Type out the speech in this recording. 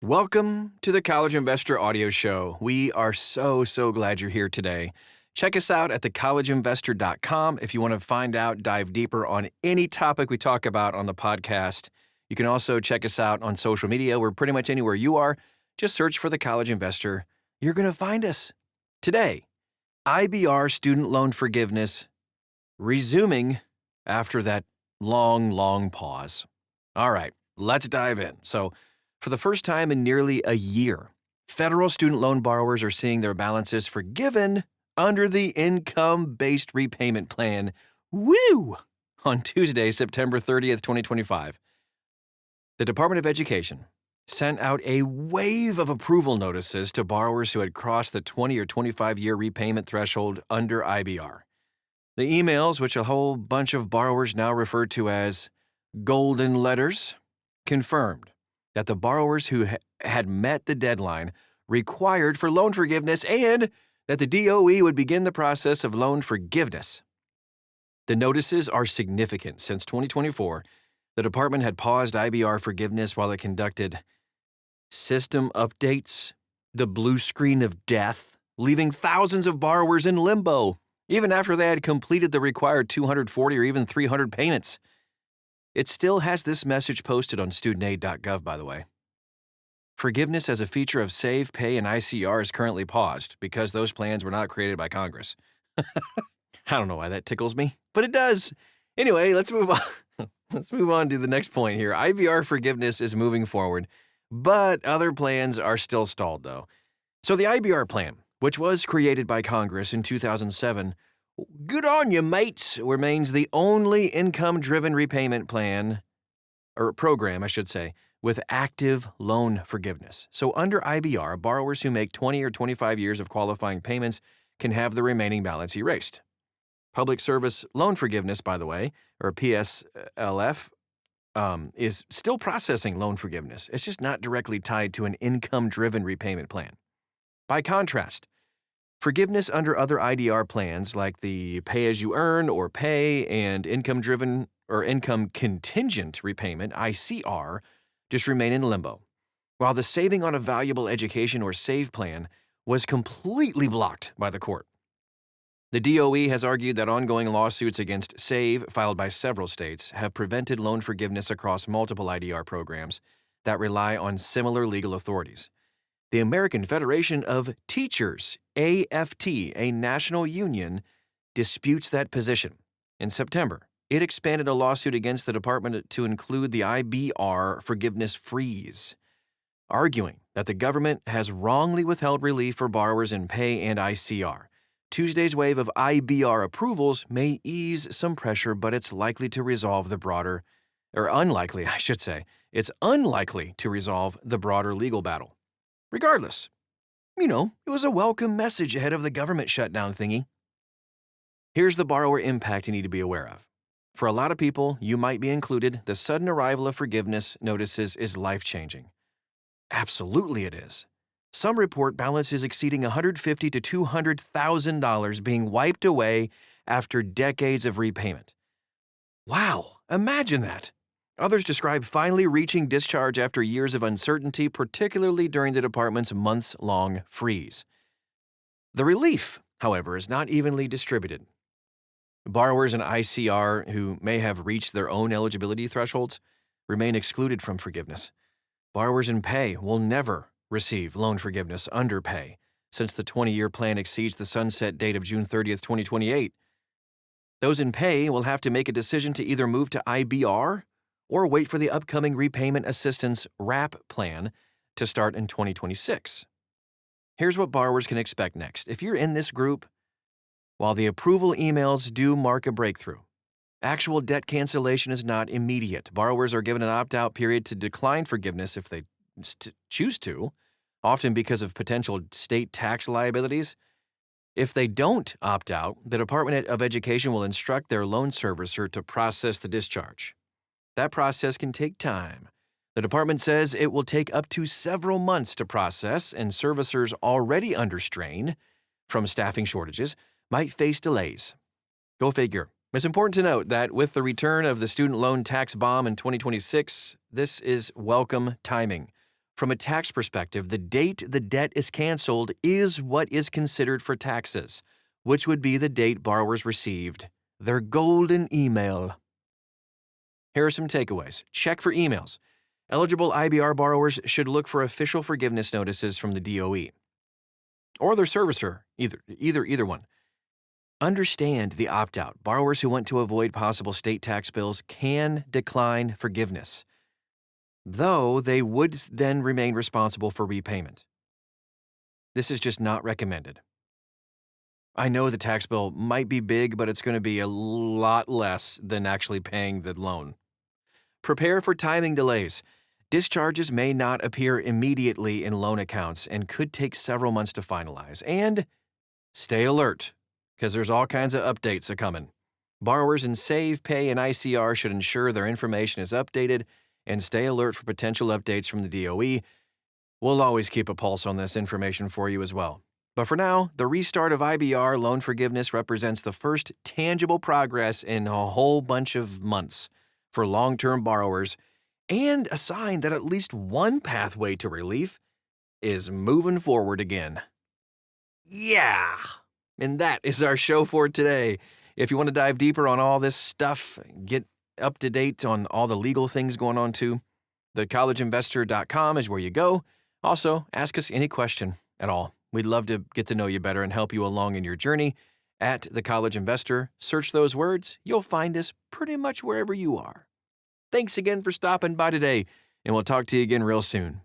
Welcome to the College Investor Audio Show. We are so glad you're here today. Check us out at thecollegeinvestor.com if you want to find out, dive deeper on any topic we talk about on the podcast. You can also check us out on social media. We're pretty much anywhere you are. Just search for The College Investor. You're going to find us. Today, IBR student loan forgiveness resuming after that long pause. All right, let's dive in. So, for the first time in nearly a year, federal student loan borrowers are seeing their balances forgiven under the income-based repayment plan. Woo! On Tuesday, September 30th, 2025. The Department of Education sent out a wave of approval notices to borrowers who had crossed the 20 or 25-year repayment threshold under IBR. The emails, which a whole bunch of borrowers now refer to as golden letters, confirmed that the borrowers who had met the deadline required for loan forgiveness and that the DOE would begin the process of loan forgiveness. The notices are significant. Since 2024, the department had paused IBR forgiveness while it conducted system updates, the blue screen of death, leaving thousands of borrowers in limbo, even after they had completed the required 240 or even 300 payments. It still has this message posted on studentaid.gov, by the way. Forgiveness as a feature of Save, Pay, and ICR is currently paused because those plans were not created by Congress. I don't know why that tickles me, but it does. Anyway, let's move on. Let's move on to the next point here. IBR forgiveness is moving forward, but other plans are still stalled, though. So the IBR plan, which was created by Congress in 2007, good on you, mates, remains the only income-driven repayment plan, or program, I should say, with active loan forgiveness. So under IBR, borrowers who make 20 or 25 years of qualifying payments can have the remaining balance erased. Public Service Loan Forgiveness, by the way, or PSLF, is still processing loan forgiveness. It's just not directly tied to an income-driven repayment plan. By contrast, forgiveness under other IDR plans like the pay-as-you-earn or pay and income-driven or income-contingent repayment, ICR, just remain in limbo, while the Saving on a Valuable Education or SAVE plan was completely blocked by the court. The DOE has argued that ongoing lawsuits against SAVE, filed by several states, have prevented loan forgiveness across multiple IDR programs that rely on similar legal authorities. The American Federation of Teachers, AFT, a national union, disputes that position. In September, it expanded a lawsuit against the department to include the IBR forgiveness freeze, arguing that the government has wrongly withheld relief for borrowers in pay and ICR. Tuesday's wave of IBR approvals may ease some pressure, but it's likely to resolve the broader, or unlikely, I should say, it's unlikely to resolve the broader legal battle. Regardless, it was a welcome message ahead of the government shutdown thingy. Here's the borrower impact you need to be aware of. For a lot of people, you might be included, the sudden arrival of forgiveness notices is life-changing. Absolutely it is. Some report balances exceeding $150,000 to $200,000 being wiped away after decades of repayment. Wow, imagine that. Others describe finally reaching discharge after years of uncertainty, particularly during the department's months-long freeze. The relief, however, is not evenly distributed. Borrowers in ICR who may have reached their own eligibility thresholds remain excluded from forgiveness. Borrowers in pay will never receive loan forgiveness under pay, since the 20-year plan exceeds the sunset date of June 30th, 2028. Those in pay will have to make a decision to either move to IBR or wait for the upcoming Repayment Assistance RAP plan to start in 2026. Here's what borrowers can expect next. If you're in this group, while the approval emails do mark a breakthrough, actual debt cancellation is not immediate. Borrowers are given an opt-out period to decline forgiveness if they choose to, often because of potential state tax liabilities. If they don't opt out, the Department of Education will instruct their loan servicer to process the discharge. That process can take time. The department says it will take up to several months to process, and servicers already under strain from staffing shortages might face delays. Go figure. It's important to note that with the return of the student loan tax bomb in 2026, this is welcome timing From a tax perspective, the date the debt is canceled is what is considered for taxes, which would be the date borrowers received their golden email. Here are some takeaways. Check for emails. Eligible IBR borrowers should look for official forgiveness notices from the DOE or their servicer, either one. Understand the opt-out. Borrowers who want to avoid possible state tax bills can decline forgiveness, though they would then remain responsible for repayment. This is just not recommended. I know the tax bill might be big, but it's going to be a lot less than actually paying the loan. Prepare for timing delays. Discharges may not appear immediately in loan accounts and could take several months to finalize. And stay alert, because there's all kinds of updates a-coming. Borrowers in Save, Pay, and ICR should ensure their information is updated and stay alert for potential updates from the DOE. We'll always keep a pulse on this information for you as well. But for now, the restart of IBR loan forgiveness represents the first tangible progress in a whole bunch of months for long-term borrowers, and a sign that at least one pathway to relief is moving forward again. Yeah! And that is our show for today. If you want to dive deeper on all this stuff, get up to date on all the legal things going on too, thecollegeinvestor.com is where you go. Also, ask us any question at all. We'd love to get to know you better and help you along in your journey. At The College Investor, search those words. You'll find us pretty much wherever you are. Thanks again for stopping by today, and we'll talk to you again real soon.